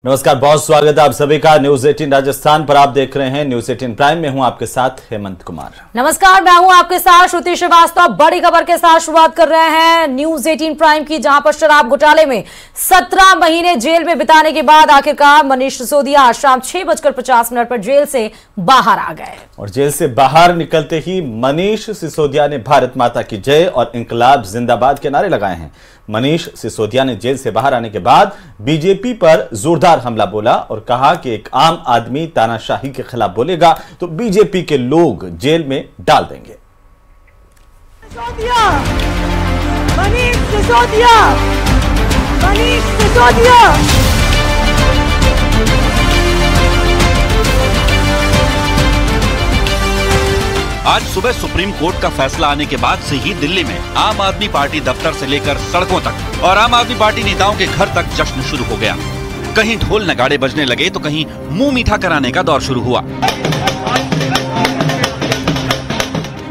नमस्कार, बहुत स्वागत है आप सभी का न्यूज 18 राजस्थान पर। आप देख रहे हैं न्यूज 18 प्राइम में हूं आपके साथ हेमंत कुमार। नमस्कार, मैं हूं आपके साथ श्रुति श्रीवास्तव। बड़ी खबर के साथ शुरुआत कर रहे हैं न्यूज 18 प्राइम की, जहां पर शराब घोटाले में 17 महीने जेल में बिताने के बाद आखिरकार मनीष सिसोदिया शाम 6:50 पर जेल से बाहर आ गए। और जेल से बाहर निकलते ही मनीष सिसोदिया ने भारत माता की जय और इंकलाब जिंदाबाद के नारे लगाए हैं। मनीष सिसोदिया ने जेल से बाहर आने के बाद बीजेपी पर जोरदार हमला बोला और कहा कि एक आम आदमी तानाशाही के खिलाफ बोलेगा तो बीजेपी के लोग जेल में डाल देंगे। मनीष सिसोदिया, मनीष सिसोदिया। आज सुबह सुप्रीम कोर्ट का फैसला आने के बाद से ही दिल्ली में आम आदमी पार्टी दफ्तर से लेकर सड़कों तक और आम आदमी पार्टी नेताओं के घर तक जश्न शुरू हो गया। कहीं ढोल नगाड़े बजने लगे तो कहीं मुंह मीठा कराने का दौर शुरू हुआ।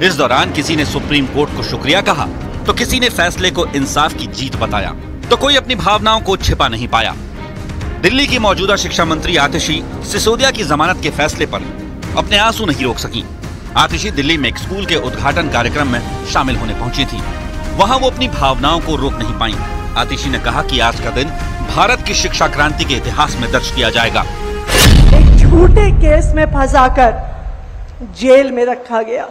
इस दौरान किसी ने सुप्रीम कोर्ट को शुक्रिया कहा तो किसी ने फैसले को इंसाफ की जीत बताया, तो कोई अपनी भावनाओं को छिपा नहीं पाया। दिल्ली की मौजूदा शिक्षा मंत्री आतिशी सिसोदिया की जमानत के फैसले पर अपने आंसू नहीं रोक सकी। आतिशी दिल्ली में एक स्कूल के उद्घाटन कार्यक्रम में शामिल होने पहुंची थी। वहां वो अपनी भावनाओं को रोक नहीं पाई। आतिशी ने कहा कि आज का दिन भारत की शिक्षा क्रांति के इतिहास में दर्ज किया जाएगा। एक झूठे केस में फंसाकर जेल में रखा गया।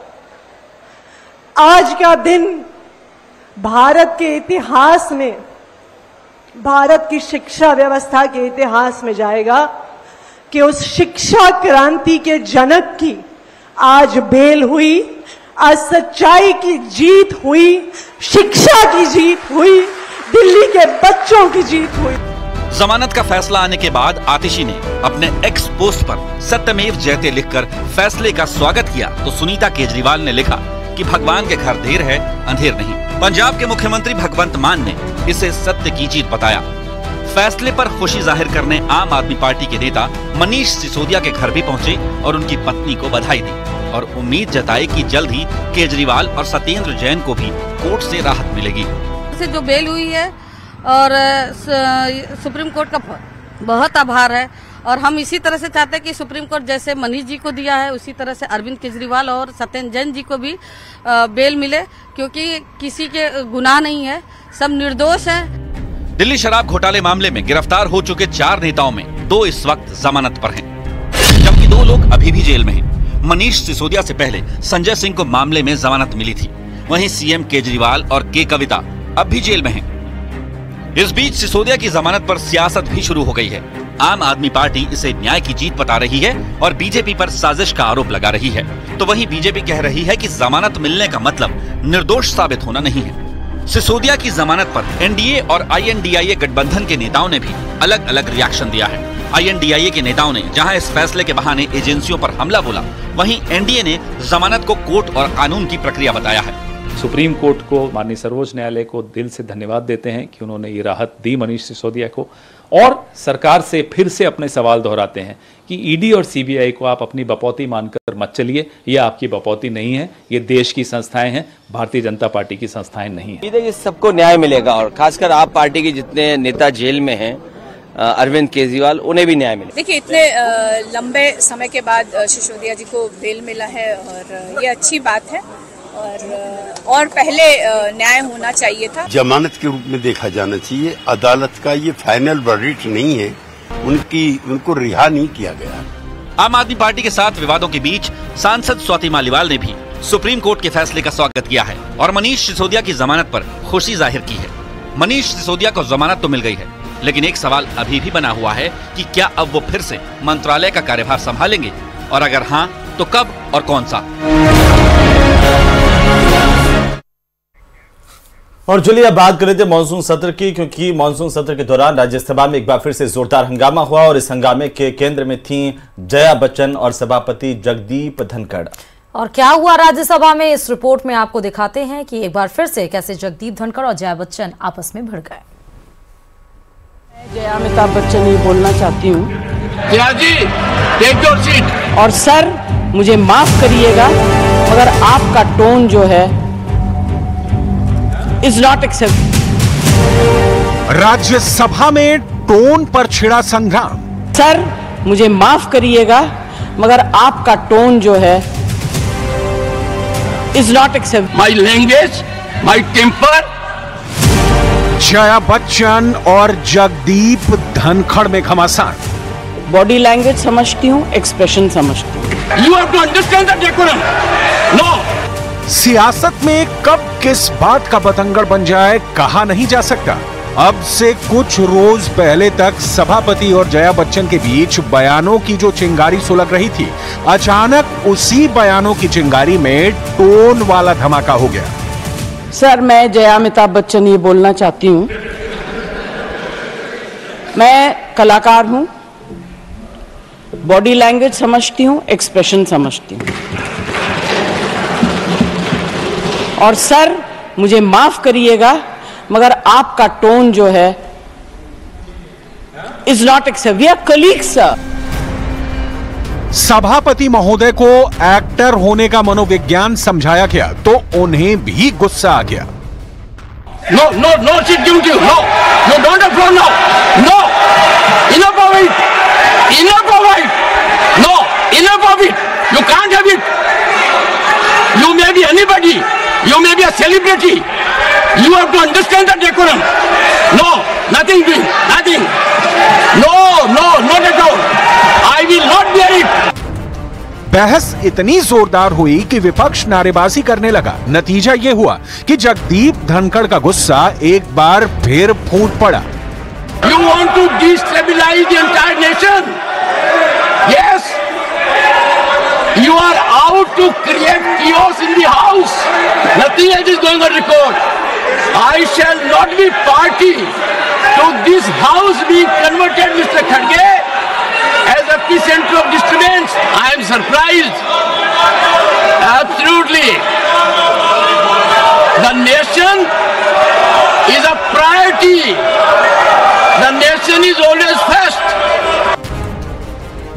आज का दिन भारत के इतिहास में, भारत की शिक्षा व्यवस्था के इतिहास में जाएगा कि उस शिक्षा क्रांति के जनक की आज बेल हुई, आज सच्चाई की जीत हुई, शिक्षा की जीत हुई, दिल्ली के बच्चों की जीत हुई। जमानत का फैसला आने के बाद आतिशी ने अपने एक्स पोस्ट पर सत्यमेव जयते लिखकर फैसले का स्वागत किया तो सुनीता केजरीवाल ने लिखा कि भगवान के घर देर है अंधेर नहीं। पंजाब के मुख्यमंत्री भगवंत मान ने इसे सत्य की जीत बताया। फैसले पर खुशी जाहिर करने आम आदमी पार्टी के नेता मनीष सिसोदिया के घर भी पहुंचे और उनकी पत्नी को बधाई दी और उम्मीद जताई कि जल्द ही केजरीवाल और सत्येंद्र जैन को भी कोर्ट से राहत मिलेगी। से जो बेल हुई है और सुप्रीम कोर्ट का बहुत आभार है और हम इसी तरह से चाहते हैं कि सुप्रीम कोर्ट जैसे मनीष जी को दिया है उसी तरह से अरविंद केजरीवाल और सत्येंद्र जैन जी को भी बेल मिले, क्योंकि किसी के गुनाह नहीं है, सब निर्दोष हैं। दिल्ली शराब घोटाले मामले में गिरफ्तार हो चुके 4 नेताओं में 2 इस वक्त जमानत पर हैं, जबकि 2 लोग अभी भी जेल में हैं। मनीष सिसोदिया से पहले संजय सिंह को मामले में जमानत मिली थी। वहीं सीएम केजरीवाल और के कविता अब भी जेल में हैं। इस बीच सिसोदिया की जमानत पर सियासत भी शुरू हो गई है। आम आदमी पार्टी इसे न्याय की जीत बता रही है और बीजेपी पर साजिश का आरोप लगा रही है, तो वहीं बीजेपी कह रही है कि जमानत मिलने का मतलब निर्दोष साबित होना नहीं है। सिसोदिया की जमानत पर एनडीए और आईएनडीआईए गठबंधन के नेताओं ने भी अलग अलग रिएक्शन दिया है। आईएनडीआईए के नेताओं ने जहां इस फैसले के बहाने एजेंसियों पर हमला बोला, वहीं एनडीए ने जमानत को कोर्ट और कानून की प्रक्रिया बताया है। सुप्रीम कोर्ट को, माननीय सर्वोच्च न्यायालय को दिल से धन्यवाद देते हैं कि उन्होंने ये राहत दी मनीष सिसोदिया को, और सरकार से फिर से अपने सवाल दोहराते हैं कि ईडी और सीबीआई को आप अपनी बपौती मानकर मत चलिए। ये आपकी बपौती नहीं है, ये देश की संस्थाएं हैं, भारतीय जनता पार्टी की संस्थाएं नहीं है। देखिए, सबको न्याय मिलेगा और खासकर आप पार्टी के जितने नेता जेल में हैं, अरविंद केजरीवाल, उन्हें भी न्याय मिले। देखिए, इतने लंबे समय के बाद सिसोदिया जी को बेल मिला है और ये अच्छी बात है और पहले न्याय होना चाहिए था। जमानत के रूप में देखा जाना चाहिए। अदालत का ये फाइनल वर्डिक्ट नहीं है, उनको रिहा नहीं किया गया। आम आदमी पार्टी के साथ विवादों के बीच सांसद स्वाति मालीवाल ने भी सुप्रीम कोर्ट के फैसले का स्वागत किया है और मनीष सिसोदिया की जमानत पर खुशी जाहिर की है। मनीष सिसोदिया को जमानत तो मिल गई है, लेकिन एक सवाल अभी भी बना हुआ है कि क्या अब वो फिर से मंत्रालय का कार्यभार संभालेंगे, और अगर हाँ तो कब और कौन सा। और चलिए अब बात कर रहे थे मानसून सत्र की, क्योंकि मानसून सत्र के दौरान राज्यसभा में एक बार फिर से जोरदार हंगामा हुआ और इस हंगामे के केंद्र में थी जया बच्चन और सभापति जगदीप धनखड़। और क्या हुआ राज्यसभा में, इस रिपोर्ट में आपको दिखाते हैं कि एक बार फिर से कैसे जगदीप धनखड़ और जया बच्चन आपस में भिड़ गए। जया अमिताभ बच्चन ये बोलना चाहती हूँ, जया जी टेक योर सीट। और सर मुझे माफ करिएगा मगर आपका टोन जो है इज नॉट एक्सेप्टेबल। राज्यसभा में टोन पर छिड़ा संग्राम। सर मुझे माफ करिएगा मगर आपका टोन जो है is not accept. My language, my temper. Jaya Bachchan और जगदीप धनखड़ में घमासान। बॉडी लैंग्वेज समझती हूँ, एक्सप्रेशन समझती हूँ। You have to understand the decorum. No. सियासत में कब किस बात का बतंगड़ बन जाए कहा नहीं जा सकता। अब से कुछ रोज पहले तक सभापति और जया बच्चन के बीच बयानों की जो चिंगारी सुलग रही थी, अचानक उसी बयानों की चिंगारी में टोन वाला धमाका हो गया। सर मैं जया अमिताभ बच्चन ये बोलना चाहती हूँ, मैं कलाकार हूँ, बॉडी लैंग्वेज समझती हूँ, एक्सप्रेशन समझती हूँ। और सर मुझे माफ करिएगा मगर आपका टोन जो है is not accept. We are colleagues sir. सभापति महोदय को एक्टर होने का मनोविज्ञान समझाया गया तो उन्हें भी गुस्सा आ गया। No no no seat given to you. No you don't have floor now. No enough of it. Enough of it. No enough of it. You can't have it. You may be anybody. You may be a celebrity. You have to understand the decorum. No, nothing doing, nothing. No, no, not at all. I will not bear it. बहस इतनी जोरदार हुई कि विपक्ष नारेबाजी करने लगा। नतीजा यह हुआ कि जगदीप धनखड़ का गुस्सा एक बार फिर फूट पड़ा। You want to destabilize the entire nation? Yes. You are out to create chaos in the house. Nothing else is going on record. I shall not be party to this house being converted, Mr. Khadge, as a epicenter of disturbance. I am surprised. Absolutely. The nation is a priority. The nation is always first.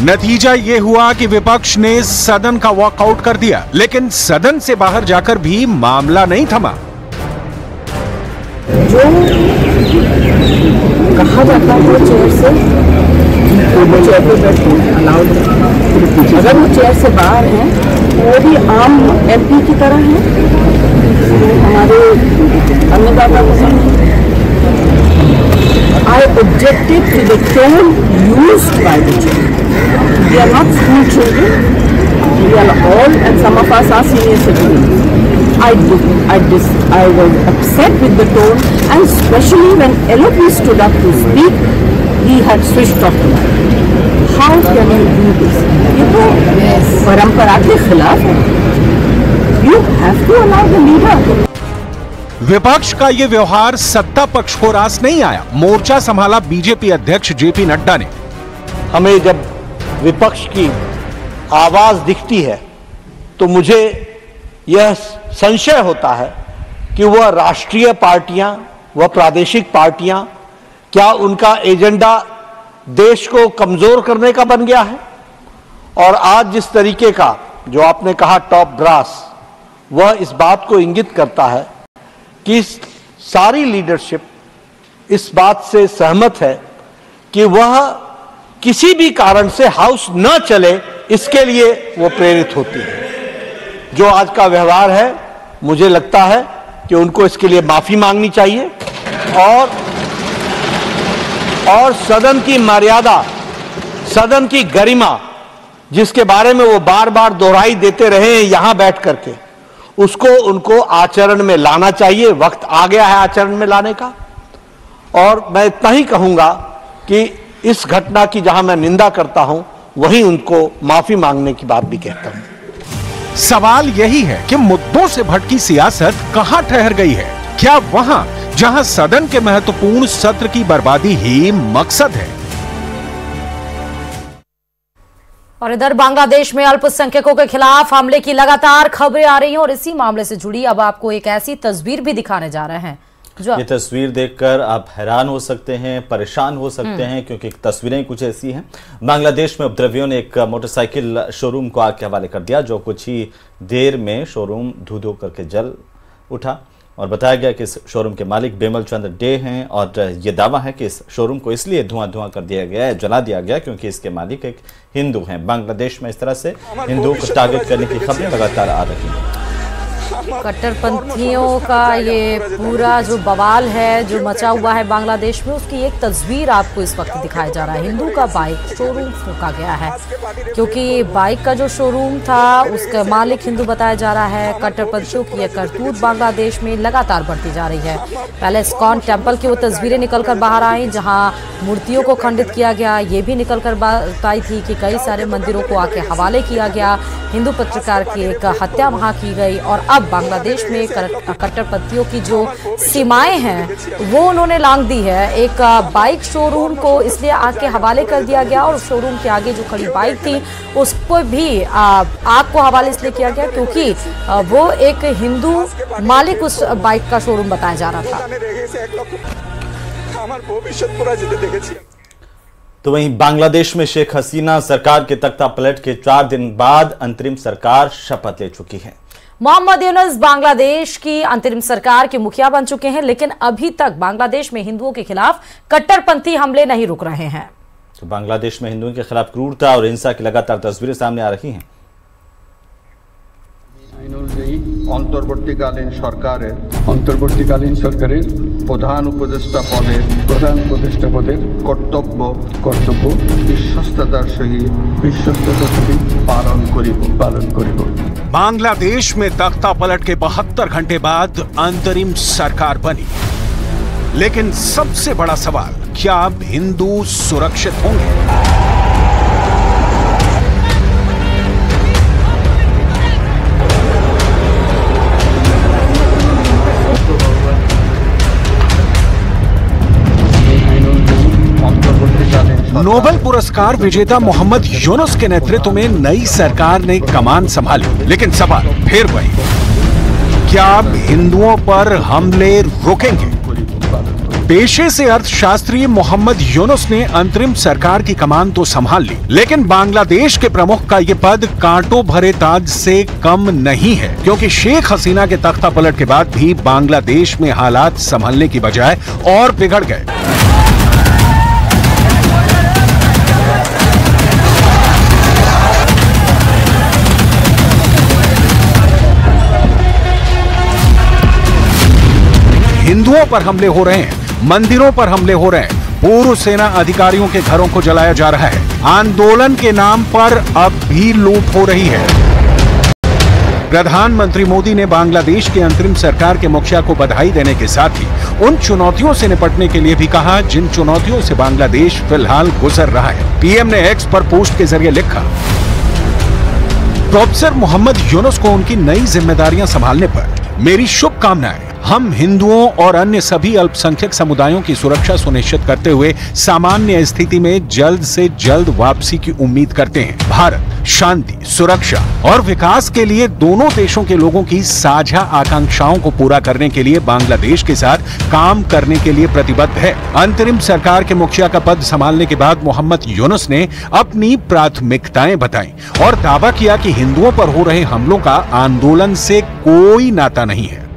नतीजा ये हुआ कि विपक्ष ने सदन का walkout कर दिया, लेकिन सदन से बाहर जाकर भी मामला नहीं थमा। जो कहा जाता है चेयर से वो चेयर पे बैठना अलाउड है। अगर वो चेयर से बाहर हैं वो भी आम एमपी की तरह हैं, हमारे अन्नदाता किसान। I objected to the tone used by the children. We are not school children. We are all, and some of us are senior citizens. I was upset with the tone, and especially when LOP stood up to speak, he had switched off the mic. How can you do this? ये तो परंपरा के खिलाफ है. You have to allow the leader. विपक्ष का ये व्यवहार सत्ता पक्ष को रास नहीं आया। मोर्चा संभाला बीजेपी अध्यक्ष जेपी नड्डा ने। हमें जब विपक्ष की आवाज दिखती है तो मुझे यह संशय होता है कि वह राष्ट्रीय पार्टियां, वह प्रादेशिक पार्टियां, क्या उनका एजेंडा देश को कमजोर करने का बन गया है। और आज जिस तरीके का जो आपने कहा टॉप ब्रास, वह इस बात को इंगित करता है कि सारी लीडरशिप इस बात से सहमत है कि वह किसी भी कारण से हाउस न चले, इसके लिए वो प्रेरित होती है। जो आज का व्यवहार है, मुझे लगता है कि उनको इसके लिए माफी मांगनी चाहिए और सदन की मर्यादा, सदन की गरिमा, जिसके बारे में वो बार बार दोहराई देते रहे हैं यहां बैठ करके, उसको उनको आचरण में लाना चाहिए। वक्त आ गया है आचरण में लाने का। और मैं इतना ही कहूंगा कि इस घटना की जहां मैं निंदा करता हूं, वहीं उनको माफी मांगने की बात भी कहता हूं। सवाल यही है कि मुद्दों से भटकी सियासत कहां ठहर गई है? क्या वहां जहां सदन के महत्वपूर्ण सत्र की बर्बादी ही मकसद है? और इधर बांग्लादेश में अल्पसंख्यकों के खिलाफ हमले की लगातार खबरें आ रही हैं और इसी मामले से जुड़ी अब आपको एक ऐसी तस्वीर भी दिखाने जा रहे हैं। ये तस्वीर देखकर आप हैरान हो सकते हैं, परेशान हो सकते हैं, क्योंकि तस्वीरें कुछ ऐसी हैं। बांग्लादेश में उपद्रवियों ने एक मोटरसाइकिल शोरूम को आग के हवाले कर दिया, जो कुछ ही देर में शोरूम धू धू करके जल उठा और बताया गया कि इस शोरूम के मालिक बिमल चंद्र डे हैं और ये दावा है कि इस शोरूम को इसलिए धुआं कर दिया गया है, जला दिया गया, क्योंकि इसके मालिक एक हिंदू हैं। बांग्लादेश में इस तरह से हिंदुओं को टारगेट करने की खबरें लगातार आ रही हैं। कट्टरपंथियों का ये पूरा जो बवाल है जो मचा हुआ है बांग्लादेश में, उसकी एक तस्वीर आपको इस वक्त दिखाया जा रहा है। हिंदू का बाइक शोरूम फूंका गया है क्योंकि बाइक का जो शोरूम था उसका मालिक हिंदू बताया जा रहा है। कट्टरपंथियों की यह करतूत बांग्लादेश में लगातार बढ़ती जा रही है। पहले इस्कॉन टेम्पल की वो तस्वीरें निकलकर बाहर आई जहां मूर्तियों को खंडित किया गया। ये भी निकलकर बात आई थी कि कई सारे मंदिरों को आके हवाले किया गया। हिंदू पत्रकार की एक हत्या वहां की गई और अब बांग्लादेश में कट्टरपंथियों की जो सीमाएं हैं वो उन्होंने लांघ दी है। एक बाइक शोरूम को इसलिए आग के हवाले कर दिया गया और शोरूम के आगे जो खड़ी बाइक थी उसको भी आग को हवाले इसलिए किया गया क्योंकि वो एक हिंदू मालिक उस बाइक का शोरूम बताया जा रहा था। तो वहीं बांग्लादेश में शेख हसीना सरकार के तख्ता पलट के 4 दिन बाद अंतरिम सरकार शपथ ले चुकी है। मोहम्मद यूनुस बांग्लादेश की अंतरिम सरकार के मुखिया बन चुके हैं, लेकिन अभी तक बांग्लादेश में हिंदुओं के खिलाफ कट्टरपंथी हमले नहीं रुक रहे हैं। तो बांग्लादेश में हिंदुओं के खिलाफ क्रूरता और हिंसा की लगातार तस्वीरें सामने आ रही हैं। অন্তর্বর্তীকালীন সরকারের প্রধান উপদেষ্টা পদের কর্তব্য বিশ্বস্ততার সহিত পালন করিব। बांग्लादेश में तख्ता पलट के 72 घंटे बाद अंतरिम सरकार बनी, लेकिन सबसे बड़ा सवाल, क्या अब हिंदू सुरक्षित होंगे? नोबेल पुरस्कार विजेता मोहम्मद यूनुस के नेतृत्व में नई सरकार ने कमान संभाली, लेकिन सवाल फिर वही, क्या अब हिंदुओं पर हमले रुकेंगे? पेशे से अर्थशास्त्री मोहम्मद यूनुस ने अंतरिम सरकार की कमान तो संभाल ली, लेकिन बांग्लादेश के प्रमुख का यह पद कांटों भरे ताज से कम नहीं है, क्योंकि शेख हसीना के तख्ता पलट के बाद भी बांग्लादेश में हालात संभलने की बजाय और बिगड़ गए। हिंदुओं पर हमले हो रहे हैं, मंदिरों पर हमले हो रहे हैं, पूर्व सेना अधिकारियों के घरों को जलाया जा रहा है, आंदोलन के नाम पर अब भी लूट हो रही है। प्रधानमंत्री मोदी ने बांग्लादेश के अंतरिम सरकार के मुखिया को बधाई देने के साथ ही उन चुनौतियों से निपटने के लिए भी कहा जिन चुनौतियों से बांग्लादेश फिलहाल गुजर रहा है। पीएम ने एक्स पर पोस्ट के जरिए लिखा, प्रोफेसर मोहम्मद यूनुस को उनकी नई जिम्मेदारियां संभालने पर मेरी शुभकामनाएं। हम हिंदुओं और अन्य सभी अल्पसंख्यक समुदायों की सुरक्षा सुनिश्चित करते हुए सामान्य स्थिति में जल्द से जल्द वापसी की उम्मीद करते हैं। भारत शांति, सुरक्षा और विकास के लिए दोनों देशों के लोगों की साझा आकांक्षाओं को पूरा करने के लिए बांग्लादेश के साथ काम करने के लिए प्रतिबद्ध है। अंतरिम सरकार के मुखिया का पद संभालने के बाद मोहम्मद यूनुस ने अपनी प्राथमिकताएं बताई और दावा किया कि हिंदुओं पर हो रहे हमलों का आंदोलन से कोई नाता नहीं है।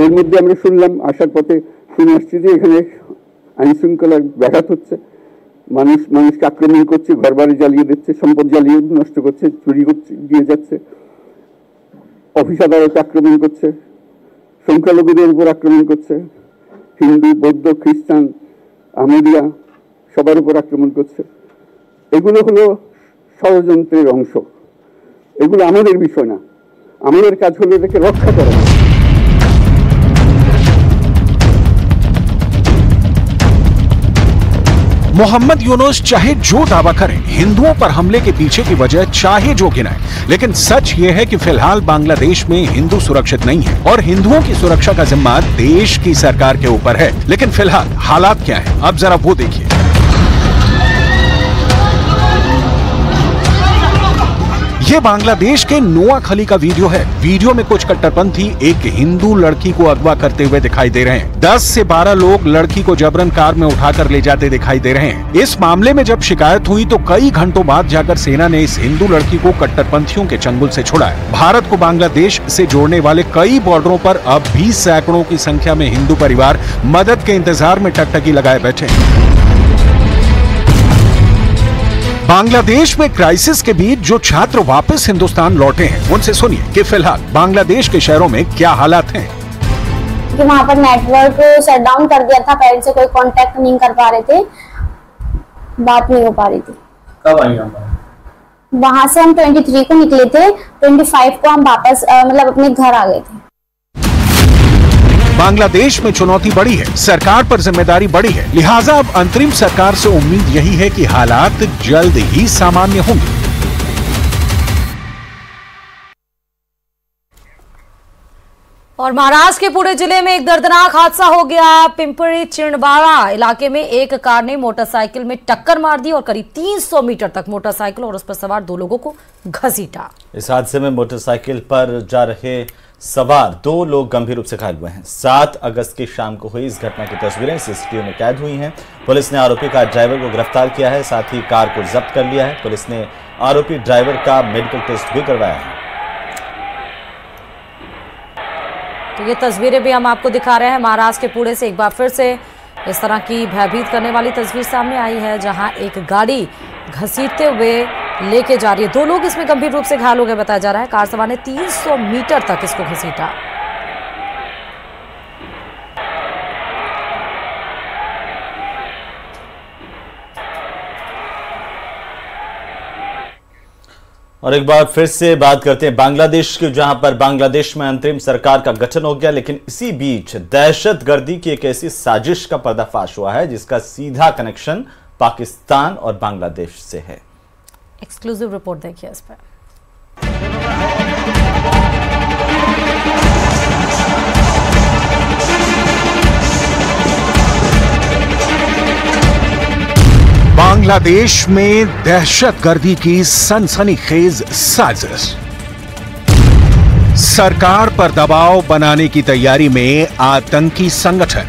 এর মধ্যে আমরা শুনলাম আসার পথে শুনে আসছি যে এখানে আইন শৃঙ্খলার ব্যাঘাত হচ্ছে, মানুষকে আক্রমণ করছে, ঘরবাড়ি জ্বালিয়ে দিচ্ছে, সম্পদ জ্বালিয়ে নষ্ট করছে, চুরি করছে, দিয়ে যাচ্ছে, অফিস আদালতে আক্রমণ করছে, সংখ্যালঘুদের উপর আক্রমণ করছে, হিন্দু, বৌদ্ধ, খ্রিস্টান, আহমদিয়া সবার উপর আক্রমণ করছে। এগুলো হলো ষড়যন্ত্রের অংশ, এগুলো আমাদের বিষয় না। আমাদের কাজ হলো এটাকে রক্ষা করা। मोहम्मद यूनुस चाहे जो दावा करें, हिंदुओं पर हमले के पीछे की वजह चाहे जो गिनाए, लेकिन सच ये है कि फिलहाल बांग्लादेश में हिंदू सुरक्षित नहीं है और हिंदुओं की सुरक्षा का जिम्मा देश की सरकार के ऊपर है। लेकिन फिलहाल हालात क्या हैं, अब जरा वो देखिए। ये बांग्लादेश के नोआखली का वीडियो है। वीडियो में कुछ कट्टरपंथी एक हिंदू लड़की को अगवा करते हुए दिखाई दे रहे हैं। 10 से 12 लोग लड़की को जबरन कार में उठाकर ले जाते दिखाई दे रहे हैं। इस मामले में जब शिकायत हुई तो कई घंटों बाद जाकर सेना ने इस हिंदू लड़की को कट्टरपंथियों के चंगुल से छुड़ाया। भारत को बांग्लादेश से जोड़ने वाले कई बॉर्डरों पर अब भी सैकड़ों की संख्या में हिंदू परिवार मदद के इंतजार में टकटकी लगाए बैठे हैं। बांग्लादेश में क्राइसिस के बीच जो छात्र वापस हिंदुस्तान लौटे हैं उनसे सुनिए कि फिलहाल बांग्लादेश के शहरों में क्या हालात हैं। कि वहाँ पर नेटवर्क शट डाउन कर दिया था, पेरेंट्स से कोई कांटेक्ट नहीं कर पा रहे थे, बात नहीं हो पा रही थी। कब आई हम? वहाँ से हम 23 को निकले थे, 25 को हम वापस मतलब अपने घर आ गए थे। बांग्लादेश में चुनौती बड़ी है, सरकार पर जिम्मेदारी बड़ी है, लिहाजा अब अंतरिम सरकार से उम्मीद यही है कि हालात जल्द ही सामान्य होंगे। और महाराष्ट्र के पुणे जिले में एक दर्दनाक हादसा हो गया। पिंपरी चिंचवाड़ा इलाके में एक कार ने मोटरसाइकिल में टक्कर मार दी और करीब 300 मीटर तक मोटरसाइकिल और उस पर सवार 2 लोगों को घसीटा। इस हादसे में मोटरसाइकिल पर जा रहे सवार 2 लोग गंभीर रूप से घायल हुए हैं। 7 अगस्त की शाम को हुई इस घटना की तस्वीरें सीसीटीवी में कैद हुई हैं। पुलिस ने आरोपी कार ड्राइवर को गिरफ्तार किया है, साथ ही कार को जब्त कर लिया है। पुलिस ने आरोपी ड्राइवर का मेडिकल टेस्ट भी करवाया है। तो ये तस्वीरें भी हम आपको दिखा रहे हैं महाराष्ट्र के पुणे से। एक बार फिर से इस तरह की भयभीत करने वाली तस्वीर सामने आई है, जहां एक गाड़ी घसीटते हुए लेके जा रही है। 2 लोग इसमें गंभीर रूप से घायल हो गए बताया जा रहा है। कार सवार ने 300 मीटर तक इसको घसीटा। और एक बार फिर से बात करते हैं बांग्लादेश की, जहां पर बांग्लादेश में अंतरिम सरकार का गठन हो गया, लेकिन इसी बीच दहशतगर्दी की एक ऐसी साजिश का पर्दाफाश हुआ है जिसका सीधा कनेक्शन पाकिस्तान और बांग्लादेश से है। एक्सक्लूसिव रिपोर्ट देखिए इस पर। बांग्लादेश में दहशतगर्दी की सनसनीखेज साजिश। सरकार पर दबाव बनाने की तैयारी में आतंकी संगठन।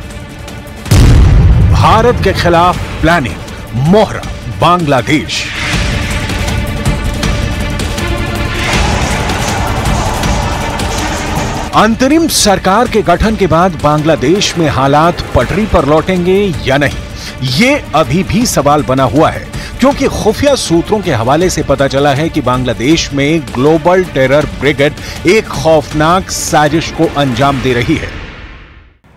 भारत के खिलाफ प्लानिंग, मोहरा बांग्लादेश। अंतरिम सरकार के गठन के बाद बांग्लादेश में हालात पटरी पर लौटेंगे या नहीं, ये अभी भी सवाल बना हुआ है, क्योंकि खुफिया सूत्रों के हवाले से पता चला है कि बांग्लादेश में ग्लोबल टेरर ब्रिगेड एक खौफनाक साजिश को अंजाम दे रही है।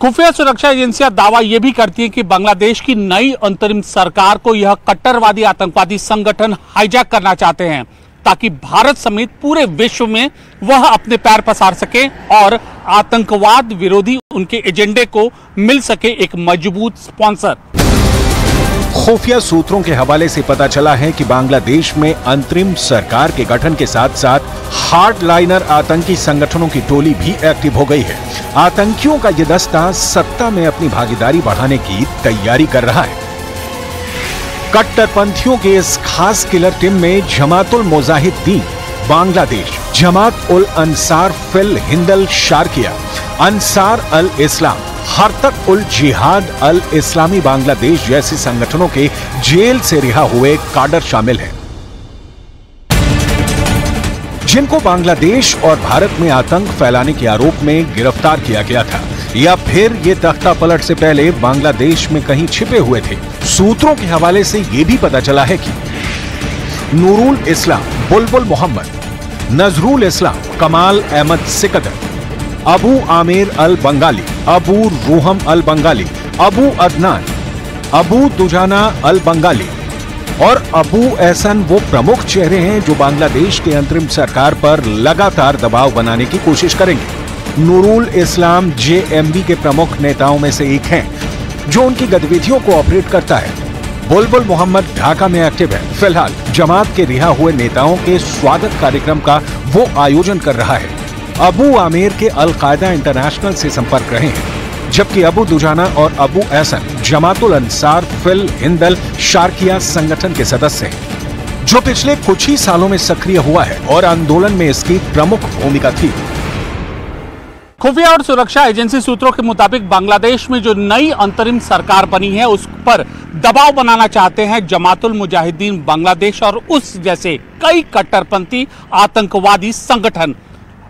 खुफिया सुरक्षा एजेंसियां दावा यह भी करती हैं कि बांग्लादेश की नई अंतरिम सरकार को यह कट्टरवादी आतंकवादी संगठन हाईजैक करना चाहते हैं, ताकि भारत समेत पूरे विश्व में वह अपने पैर पसार सके और आतंकवाद विरोधी उनके एजेंडे को मिल सके एक मजबूत स्पॉन्सर। खुफिया सूत्रों के हवाले से पता चला है कि बांग्लादेश में अंतरिम सरकार के गठन के साथ साथ हार्डलाइनर आतंकी संगठनों की टोली भी एक्टिव हो गई है। आतंकियों का यह दस्ता सत्ता में अपनी भागीदारी बढ़ाने की तैयारी कर रहा है। कट्टरपंथियों के इस खास किलर टीम में जमातुल मुजाहिदीन बांग्लादेश, जमात उल अंसार फिल हिंदल शारकिया, अंसार अल इस्लाम, हरतक उल जिहाद अल इस्लामी बांग्लादेश जैसे संगठनों के जेल से रिहा हुए काडर शामिल हैं, जिनको बांग्लादेश और भारत में आतंक फैलाने के आरोप में गिरफ्तार किया गया था, या फिर ये तख्ता पलट से पहले बांग्लादेश में कहीं छिपे हुए थे। सूत्रों के हवाले से यह भी पता चला है कि नूरुल इस्लाम बुलबुल मोहम्मद, नजरुल इस्लाम कमाल अहमद सिकदर, अबू आमिर अल बंगाली, अबू रूहम अल बंगाली, अबू अदनान, अबू दुजाना अल बंगाली और अबू एहसन वो प्रमुख चेहरे हैं जो बांग्लादेश के अंतरिम सरकार पर लगातार दबाव बनाने की कोशिश करेंगे। नूरुल इस्लाम जेएमबी के प्रमुख नेताओं में से एक हैं, जो उनकी गतिविधियों को ऑपरेट करता है। बुलबुल मोहम्मद ढाका में एक्टिव है। फिलहाल जमात के रिहा हुए नेताओं के स्वागत कार्यक्रम का वो आयोजन कर रहा है। अबू आमिर के अल कायदा इंटरनेशनल से संपर्क रहे हैं, जबकि अबू दुजाना और अबू एहसन जमातुल अंसार फिल हिंदल शारकिया संगठन के सदस्य हैं। जो पिछले कुछ ही सालों में सक्रिय हुआ है और आंदोलन में इसकी प्रमुख भूमिका थी। खुफिया और सुरक्षा एजेंसी सूत्रों के मुताबिक बांग्लादेश में जो नई अंतरिम सरकार बनी है उस पर दबाव बनाना चाहते हैं जमातुल मुजाहिदीन बांग्लादेश और उस जैसे कई कट्टरपंथी आतंकवादी संगठन।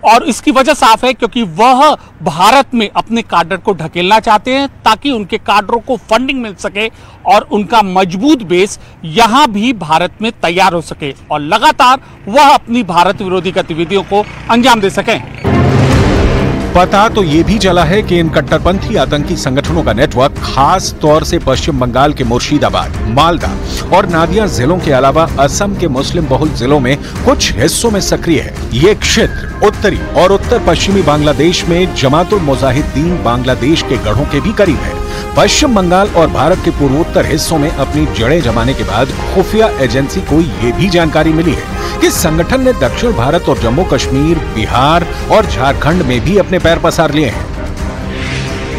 और इसकी वजह साफ है क्योंकि वह भारत में अपने काडर को ढकेलना चाहते हैं ताकि उनके काडरों को फंडिंग मिल सके और उनका मजबूत बेस यहां भी भारत में तैयार हो सके और लगातार वह अपनी भारत विरोधी गतिविधियों को अंजाम दे सकें। पता तो ये भी चला है कि इन कट्टरपंथी आतंकी संगठनों का नेटवर्क खास तौर से पश्चिम बंगाल के मुर्शिदाबाद, मालदा और नादिया जिलों के अलावा असम के मुस्लिम बहुल जिलों में कुछ हिस्सों में सक्रिय है। ये क्षेत्र उत्तरी और उत्तर पश्चिमी बांग्लादेश में जमातुल मुजाहिदीन बांग्लादेश के गढ़ों के भी करीब है। पश्चिम बंगाल और भारत के पूर्वोत्तर हिस्सों में अपनी जड़ें जमाने के बाद खुफिया एजेंसी को ये भी जानकारी मिली है कि संगठन ने दक्षिण भारत और जम्मू कश्मीर, बिहार और झारखंड में भी अपने पैर पसार लिए हैं।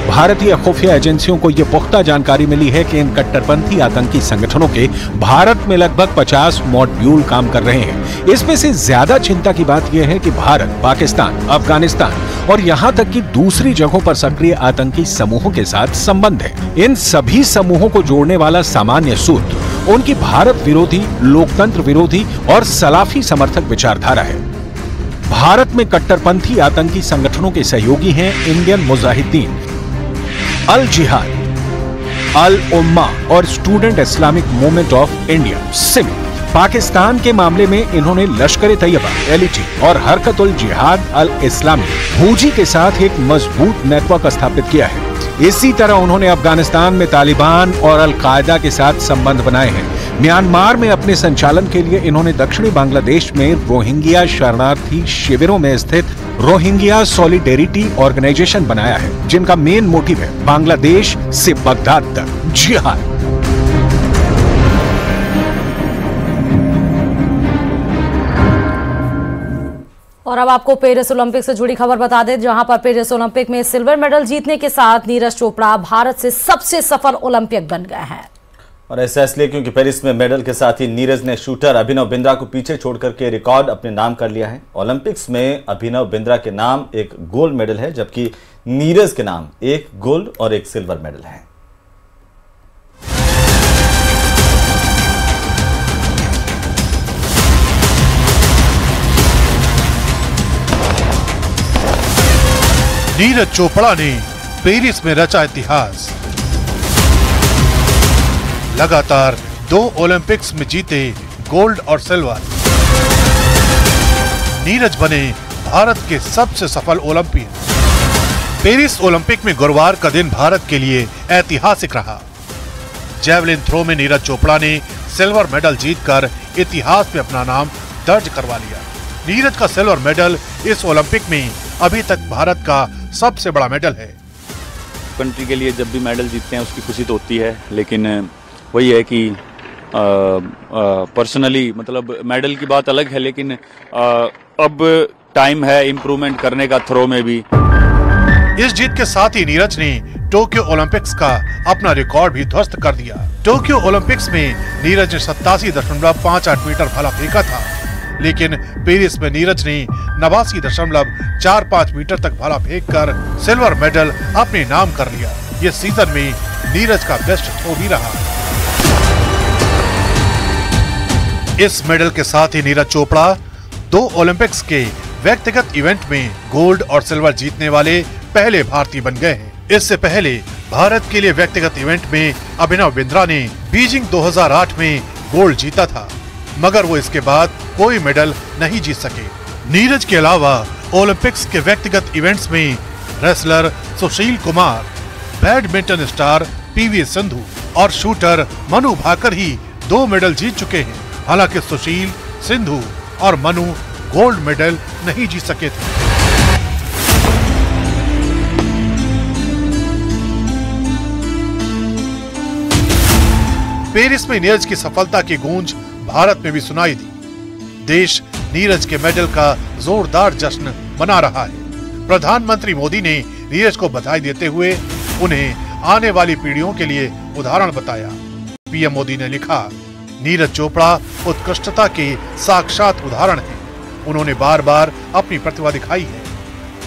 भारतीय खुफिया एजेंसियों को यह पुख्ता जानकारी मिली है कि इन कट्टरपंथी आतंकी संगठनों के भारत में लगभग 50 मॉड्यूल काम कर रहे हैं। इसमें से ज्यादा चिंता की बात यह है कि भारत, पाकिस्तान, अफगानिस्तान और यहां तक कि दूसरी जगहों पर सक्रिय आतंकी समूहों के साथ संबंध है। इन सभी समूहों को जोड़ने वाला सामान्य सूत्र उनकी भारत विरोधी, लोकतंत्र विरोधी और सलाफी समर्थक विचारधारा है। भारत में कट्टरपंथी आतंकी संगठनों के सहयोगी हैं इंडियन मुजाहिदीन, अल जिहाद, अल उम्मा और student Islamic movement of India Simi. Pakistan के मामले में इन्होंने लश्कर तैयबा, एलईटी और हरकतुल जिहाद अल इस्लामी हूजी के साथ एक मजबूत नेटवर्क स्थापित किया है। इसी तरह उन्होंने अफगानिस्तान में तालिबान और अल कायदा के साथ संबंध बनाए हैं। म्यांमार में अपने संचालन के लिए इन्होंने दक्षिणी बांग्लादेश में रोहिंग्या शरणार्थी शिविरों में स्थित रोहिंग्या सॉलिडेरिटी ऑर्गेनाइजेशन बनाया है, जिनका मेन मोटिव है बांग्लादेश से बगदाद तक जिहाद। और अब आपको पेरिस ओलंपिक से जुड़ी खबर बता दें, जहां पर पेरिस ओलंपिक में सिल्वर मेडल जीतने के साथ नीरज चोपड़ा भारत से सबसे सफल ओलंपिक बन गए हैं। और ऐसा इसलिए क्योंकि पेरिस में मेडल के साथ ही नीरज ने शूटर अभिनव बिंद्रा को पीछे छोड़कर के रिकॉर्ड अपने नाम कर लिया है। ओलंपिक्स में अभिनव बिंद्रा के नाम एक गोल्ड मेडल है, जबकि नीरज के नाम एक गोल्ड और एक सिल्वर मेडल है। नीरज चोपड़ा ने पेरिस में रचा इतिहास। लगातार 2 ओलंपिक्स में जीते गोल्ड और सिल्वर। नीरज बने भारत के सबसे सफल ओलंपियन। पेरिस ओलंपिक में गुरुवार का दिन भारत के लिए ऐतिहासिक रहा। जैवलिन थ्रो में नीरज चोपड़ा ने सिल्वर मेडल जीतकर इतिहास में अपना नाम दर्ज करवा लिया। नीरज का सिल्वर मेडल इस ओलंपिक में अभी तक भारत का सबसे बड़ा मेडल है। कंट्री के लिए जब भी मेडल जीतते हैं उसकी खुशी तो होती है, लेकिन वही है कि पर्सनली मतलब मेडल की बात अलग है, लेकिन अब टाइम है इम्प्रूवमेंट करने का थ्रो में भी। इस जीत के साथ ही नीरज ने टोक्यो ओलंपिक्स का अपना रिकॉर्ड भी ध्वस्त कर दिया। टोक्यो ओलंपिक्स में नीरज ने 87.58 मीटर भाला फेंका था, लेकिन पेरिस में नीरज ने 89.45 मीटर तक भाला फेंककर सिल्वर मेडल अपने नाम कर लिया। ये सीजन में नीरज का बेस्ट थ्रो भी रहा। इस मेडल के साथ ही नीरज चोपड़ा 2 ओलंपिक्स के व्यक्तिगत इवेंट में गोल्ड और सिल्वर जीतने वाले पहले भारतीय बन गए हैं। इससे पहले भारत के लिए व्यक्तिगत इवेंट में अभिनव बिंद्रा ने बीजिंग 2008 में गोल्ड जीता था, मगर वो इसके बाद कोई मेडल नहीं जीत सके। नीरज के अलावा ओलंपिक्स के व्यक्तिगत इवेंट्स में wrestler Sushil Kumar, badminton star PV Sindhu और शूटर मनु भाकर ही 2 मेडल जीत चुके हैं। हालांकि सुशील, सिंधु और मनु गोल्ड मेडल नहीं जीत सके थे। पेरिस में नीरज की सफलता की गूंज भारत में भी सुनाई दी। देश नीरज के मेडल का जोरदार जश्न मना रहा है। प्रधानमंत्री मोदी ने नीरज को बधाई देते हुए उन्हें आने वाली पीढ़ियों के लिए उदाहरण बताया। पीएम मोदी ने लिखा, नीरज चोपड़ा उत्कृष्टता के साक्षात उदाहरण हैं। उन्होंने बार बार अपनी प्रतिभा दिखाई है।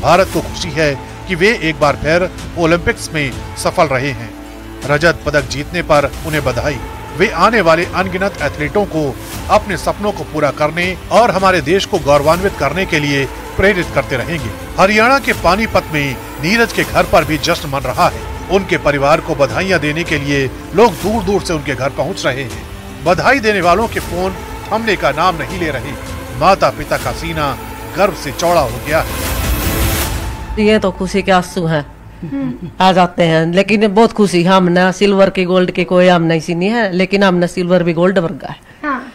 भारत को खुशी है कि वे एक बार फिर ओलंपिक्स में सफल रहे हैं। रजत पदक जीतने पर उन्हें बधाई। वे आने वाले अनगिनत एथलीटों को अपने सपनों को पूरा करने और हमारे देश को गौरवान्वित करने के लिए प्रेरित करते रहेंगे। हरियाणा के पानीपत में नीरज के घर पर भी जश्न मन रहा है। उनके परिवार को बधाइयां देने के लिए लोग दूर दूर से उनके घर पहुंच रहे हैं। बधाई देने वालों के फोन थमने का नाम नहीं ले रहे। माता पिता का सीना गर्व से चौड़ा हो गया है। ये तो खुशी के आंसू हैं आ जाते हैं, लेकिन बहुत खुशी। हमने सिल्वर की गोल्ड की कोई हम नहीं सुनी है, लेकिन हमने सिल्वर भी गोल्ड वर्गा है। हाँ।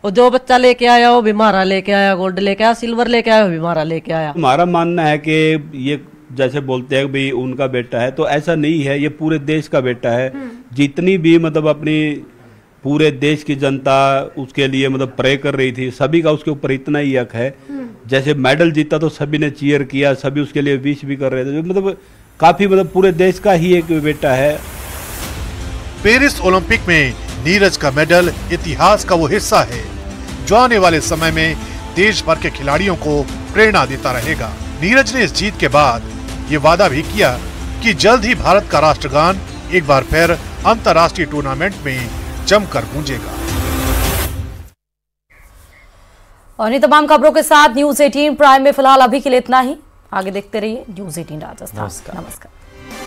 और जो बच्चा लेके आया वो भी हमारा लेके आया, गोल्ड लेके आया, सिल्वर लेके आया वो भी हमारा लेके आया। हमारा मानना है कि ये जैसे बोलते हैं भाई उनका बेटा है, तो ऐसा नहीं है, ये पूरे देश का बेटा है। जितनी भी मतलब अपनी पूरे देश की जनता उसके लिए मतलब प्रे कर रही थी, सभी का उसके ऊपर इतना ही हक है। जैसे मेडल जीता तो सभी ने चीयर किया, सभी उसके लिए विश भी कर रहे थे। मतलब काफी मतलब पूरे देश का ही एक बेटा है। पेरिस ओलंपिक में नीरज का मेडल इतिहास का वो हिस्सा है जो आने वाले समय में देश भर के खिलाड़ियों को प्रेरणा देता रहेगा। नीरज ने इस जीत के बाद ये वादा भी किया कि जल्द ही भारत का राष्ट्रगान एक बार फिर अंतर्राष्ट्रीय टूर्नामेंट में जमकर गूंजेगा। और इन तमाम खबरों के साथ न्यूज़ 18 प्राइम में फिलहाल अभी के लिए इतना ही। आगे देखते रहिए न्यूज़ 18 राजस्थान। नमस्कार।